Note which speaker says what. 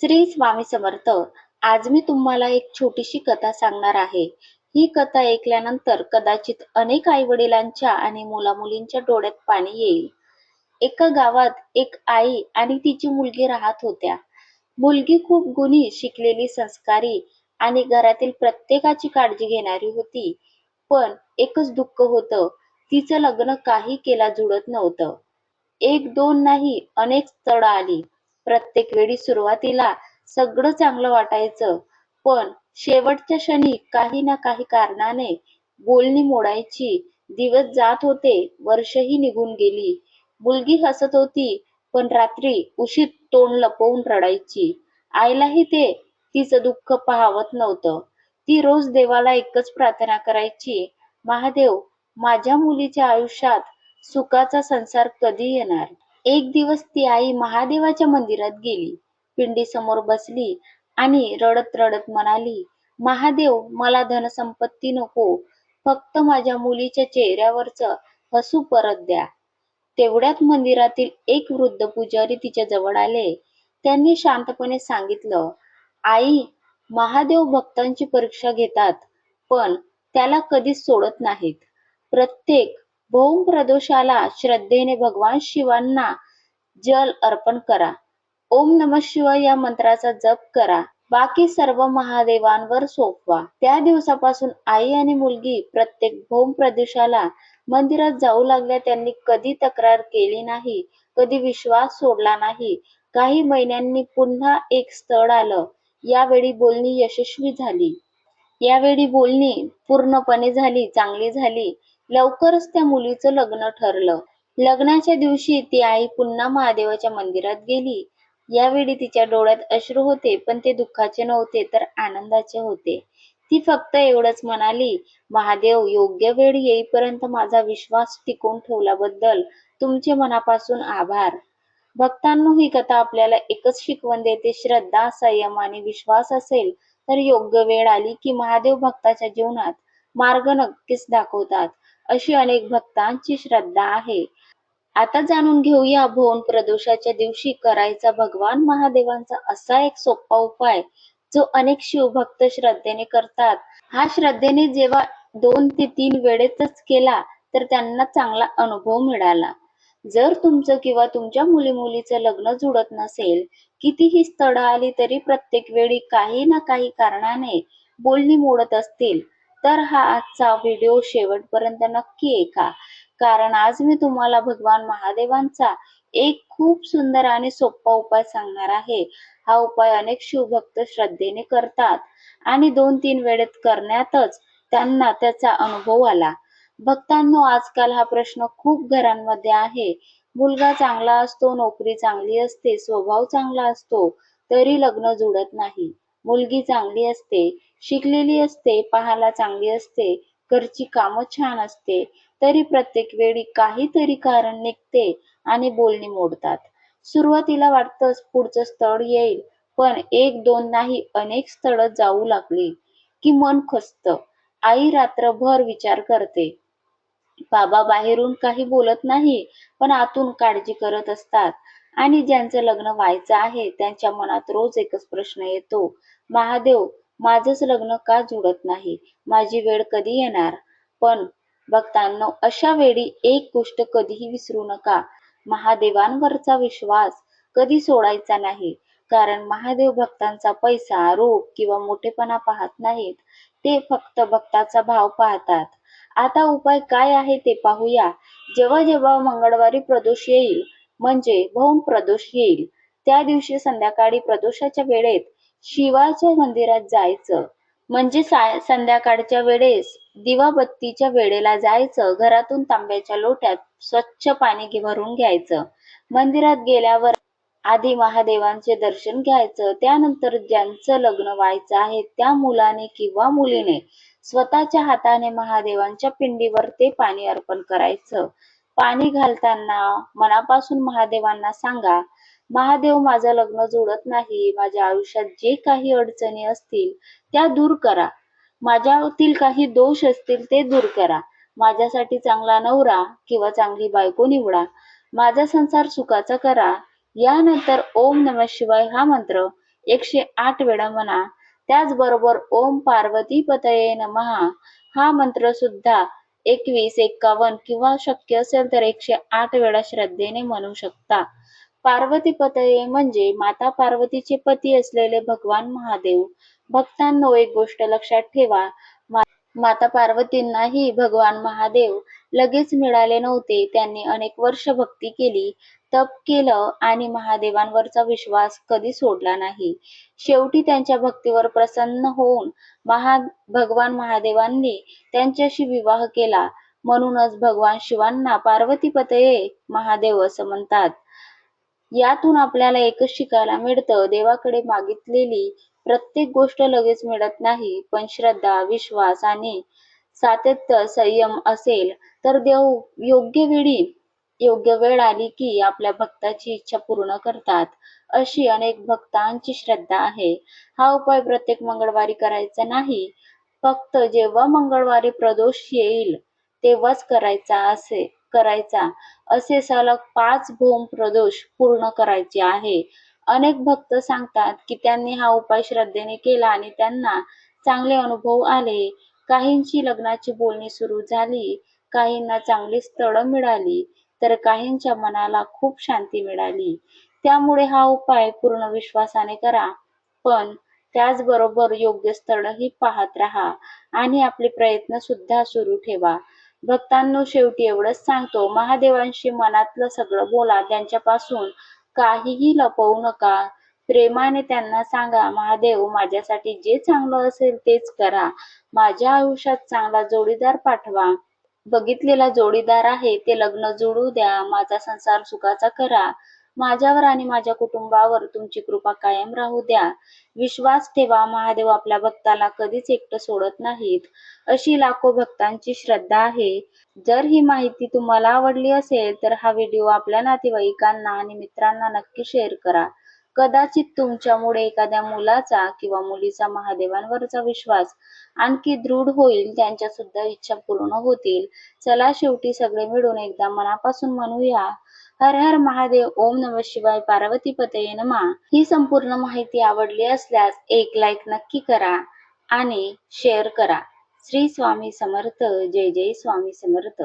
Speaker 1: श्री स्वामी समर्थ. आज मी तुम्हाला एक छोटीशी कथा सांगणार आहे. ही कथा ऐकल्यानंतर कदाचित अनेक आई-वडिलांच्या आणि मुलामुलींच्या डोळ्यात पाणी येईल. एका गावात एक आई आणि तिची मुलगी राहत होत्या. मुलगी खूप गुणी, शिकलेली, संस्कारी आणि घरातील प्रत्येकाची काळजी घेणारी होती. पण एकच दुःख होतं, तिचं लग्न काही केला जुळत नव्हतं. एक दोन नाही, अनेक स्थळं आली. प्रत्येक वेळी सुरुवातीला सगळं चांगलं वाटायचं, पण शेवटच्या क्षणी काही ना काही कारणाने बोलणी मोडायची. दिवस जात होते, वर्षही निघून गेली. मुलगी हसत होती, पण रात्री उशीत तोंड लपवून रडायची. आईलाही ते तिचं दुःख पाहवत नव्हतं. ती रोज देवाला एकच प्रार्थना करायची, महादेव, माझ्या मुलीच्या आयुष्यात सुखाचा संसार कधी येणार? एक दिवस ती आई महादेवाच्या मंदिरात गेली. पिंडीसमोर बसली आणि रडत रडत म्हणाली, महादेव, मला धनसंपत्ती नको, फक्त माझ्या मुलीच्या चेहऱ्यावरचं हसू परत द्या. तेवढ्यात मंदिरातील एक वृद्ध पुजारी तिच्या जवळ आले. त्यांनी शांतपणे सांगितलं, आई, महादेव भक्तांची परीक्षा घेतात, पण त्याला कधीच सोडत नाहीत. प्रत्येक भौम प्रदोषाला श्रद्धेने भगवान शिवांना जल अर्पण करा. ओम नमः शिवाय या मंत्राचा जप करा. बाकी सर्व महादेवांवर सोपवा. त्या दिवसापासून आई आणि मुलगी प्रत्येक भौम प्रदेशाला मंदिरात जाऊ लागल्या. त्यांनी कधी तक्रार केली नाही, कधी विश्वास सोडला नाही. काही महिन्यांनी पुन्हा एक स्थळ आलं. यावेळी बोलणी यशस्वी झाली. यावेळी बोलणी पूर्णपणे झाली, चांगली झाली. लवकरच त्या मुलीचं लग्न ठरलं. लग्नाच्या दिवशी ती आई पुन्हा महादेवाच्या मंदिरात गेली. यावेळी तिच्या डोळ्यात अश्रू होते, पण ते दुःखाचे नव्हते, तर आनंदाचे होते. ती फक्त एवढंच म्हणाली, महादेव, योग्य वेळ येईपर्यंत माझा विश्वास टिकवून ठेवल्याबद्दल तुमचे मनापासून आभार. भक्तांनो, ही कथा आपल्याला एकच शिकवण देते, श्रद्धा, संयम आणि विश्वास असेल तर योग्य वेळ आली की महादेव भक्ताच्या जीवनात मार्ग नक्कीच दाखवतात. अशी अनेक भक्तांची श्रद्धा आहे. आता जाणून घेऊया भोन प्रदोषाच्या दिवशी करायचा भगवान महादेवांचा असा एक सोपा उपाय, जो अनेक शिवभक्त श्रद्धेने करतात. हा श्रद्धेने जेव्हा 2 ते 3 वेळेतच केला तर त्यांना चांगला अनुभव मिळाला. जर तुमचं किंवा तुमच्या मुलीचं लग्न जुळत नसेल, कितीही स्थळं आली तरी प्रत्येक वेळी काही ना काही कारणाने बोलणी मोडत असतील, तर हा आजचा व्हिडिओ शेवटपर्यंत नक्की ऐका. कारण आज मी तुम्हाला भगवान महादेवांचा एक खूप सुंदर आणि सोपा उपाय सांगणार आहे. हा उपाय अनेक शिवभक्त श्रद्धेने करतात आणि 2-3 वेळेत करण्यातच त्यांना त्याचा अनुभव आला. भक्तांनो, आजकाल हा प्रश्न खूप घरांमध्ये आहे. मुलगा चांगला असतो, नोकरी चांगली असते, स्वभाव चांगला असतो, तरी लग्न जुळत नाही. मुलगी चांगली असते, शिकलेली असते, पाहायला चांगली असते, घरची कामं छान असते, तरी प्रत्येक वेळी काहीतरी कारण निघते आणि बोलणी मोडतात. सुरुवातीला वाटतं पुढचं स्थळ येईल, पण एक दोन नाही, अनेक स्थळं जाऊ लागली की मन खचतं. आई रात्रभर विचार करते. बाबा बाहेरून काही बोलत नाही, पण आतून काळजी करत असतात. आणि ज्यांचं लग्न व्हायचं आहे त्यांच्या मनात रोज एकच प्रश्न येतो, महादेव, माझंच लग्न का जुळत नाही? माझी वेळ कधी येणार? पण भक्तांनो, अशा वेळी एक गोष्ट कधीही विसरू नका, महादेवांवरचा विश्वास कधी सोडायचा नाही. कारण महादेव भक्तांचा पैसा, रूप किंवा मोठेपणा पाहत नाहीत, ते फक्त भक्ताचा भाव पाहतात. आता उपाय काय आहे ते पाहूया. जेव्हा जेव्हा मंगळवारी प्रदोष येईल, म्हणजे भौम प्रदोष येईल, त्या दिवशी संध्याकाळी प्रदोषाच्या वेळेत शिवाच्या मंदिरात जायचं. म्हणजे संध्याकाळच्या वेळेस दिवाबत्तीच्या वेळेला जायचं. घरातून तांब्याच्या लोट्यात स्वच्छ पाणी भरून घ्यायचं. मंदिरात गेल्यावर आधी महादेवांचे दर्शन घ्यायचं. त्यानंतर ज्यांचं लग्न व्हायचं आहे त्या मुलाने किंवा मुलीने स्वतःच्या हाताने महादेवांच्या पिंडीवर ते पाणी अर्पण करायचं. पाणी घालताना मनापासून महादेवांना सांगा, महादेव, माझं लग्न जुळत नाही, माझ्या आयुष्यात जे काही अडचणी असतील त्या दूर करा, माझ्यातील काही दोष असतील ते दूर करा, माझ्यासाठी चांगला नवरा किंवा चांगली बायको निवडा, माझा संसार सुखाचा करा. यानंतर ओम नमः शिवाय हा मंत्र 108 वेळा म्हणा. त्याचबरोबर ओम पार्वती पतये नमः हा मंत्र सुद्धा 21, 51 किंवा शक्य असेल तर 108 वेळा श्रद्धेने म्हणू शकता. पार्वतीपतये म्हणजे माता पार्वतीचे पती असलेले भगवान महादेव. भक्तांनो, एक गोष्ट लक्षात ठेवा, माता पार्वतींनाही भगवान महादेव लगेच मिळाले नव्हते. त्यांनी अनेक वर्ष भक्ती केली, तप केलं आणि महादेवांवरचा विश्वास कधी सोडला नाही. शेवटी त्यांच्या भक्तीवर प्रसन्न होऊन भगवान महादेवांनी त्यांच्याशी विवाह केला. म्हणूनच भगवान शिवांना पार्वतीपतये महादेव असं म्हणतात. यातून आपल्याला एकच शिकायला मिळतं, देवाकडे मागितलेली प्रत्येक गोष्ट लगेच मिळत नाही, पण श्रद्धा, विश्वास आणि सातत्य, संयम असेल तर देव योग्य वेळ आली की आपल्या भक्ताची इच्छा पूर्ण करतात. अशी अनेक भक्तांची श्रद्धा आहे. हा उपाय प्रत्येक मंगळवारी करायचा नाही, फक्त जेव्हा मंगळवारी प्रदोष येईल तेव्हाच करायचा. असे सलग 5 भौम प्रदोष पूर्ण करायचे आहे. अनेक भक्त सांगतात की त्यांनी हा उपाय श्रद्धेने केला आणि त्यांना चांगले अनुभव आले. काहींची लग्नाची बोलणी सुरू झाली, काहींना चांगली स्थळं मिळाली, तर काहींच्या मनाला खूप शांती मिळाली. त्यामुळे हा उपाय पूर्ण विश्वासाने करा, पण त्याचबरोबर योग्य स्थळही पाहत राहा आणि आपले प्रयत्न सुद्धा सुरू ठेवा. भक्तांनो, शेवटी एवढंच सांगतो, महादेवांशी मनातलं सगळं बोला. त्यांच्यापासून काहीही लपवू नका. प्रेमाने त्यांना सांगा, महादेव, माझ्यासाठी जे चांगलं असेल तेच करा. माझ्या आयुष्यात चांगला जोडीदार पाठवा. बघितलेला जोडीदार आहे ते लग्न जुळू द्या. माझा संसार सुखाचा करा. माझ्यावर आणि माझ्या कुटुंबावर तुमची कृपा कायम राहू द्या. विश्वास ठेवा, महादेव आपल्या भक्ताला कधीच एकटं सोडत नाहीत. अशी लाखो भक्तांची श्रद्धा आहे. जर ही माहिती तुम्हाला आवडली असेल तर हा व्हिडिओ आपल्या नातेवाईकांना आणि मित्रांना नक्की शेअर करा. कदाचित तुमच्यामुळे एखाद्या मुलाचा किंवा मुलीचा महादेवांवरचा विश्वास आणखी दृढ होईल, त्यांच्या सुद्धा इच्छा पूर्ण होतील. चला, शेवटी सगळे मिळून एकदा मनापासून म्हणूया, हर हर महादेव, ओम नमः शिवाय, पार्वतीपतये नमः. ही संपूर्ण माहिती आवडली असल्यास एक लाईक नक्की करा आणि शेअर करा. श्री स्वामी समर्थ. जय जय स्वामी समर्थ.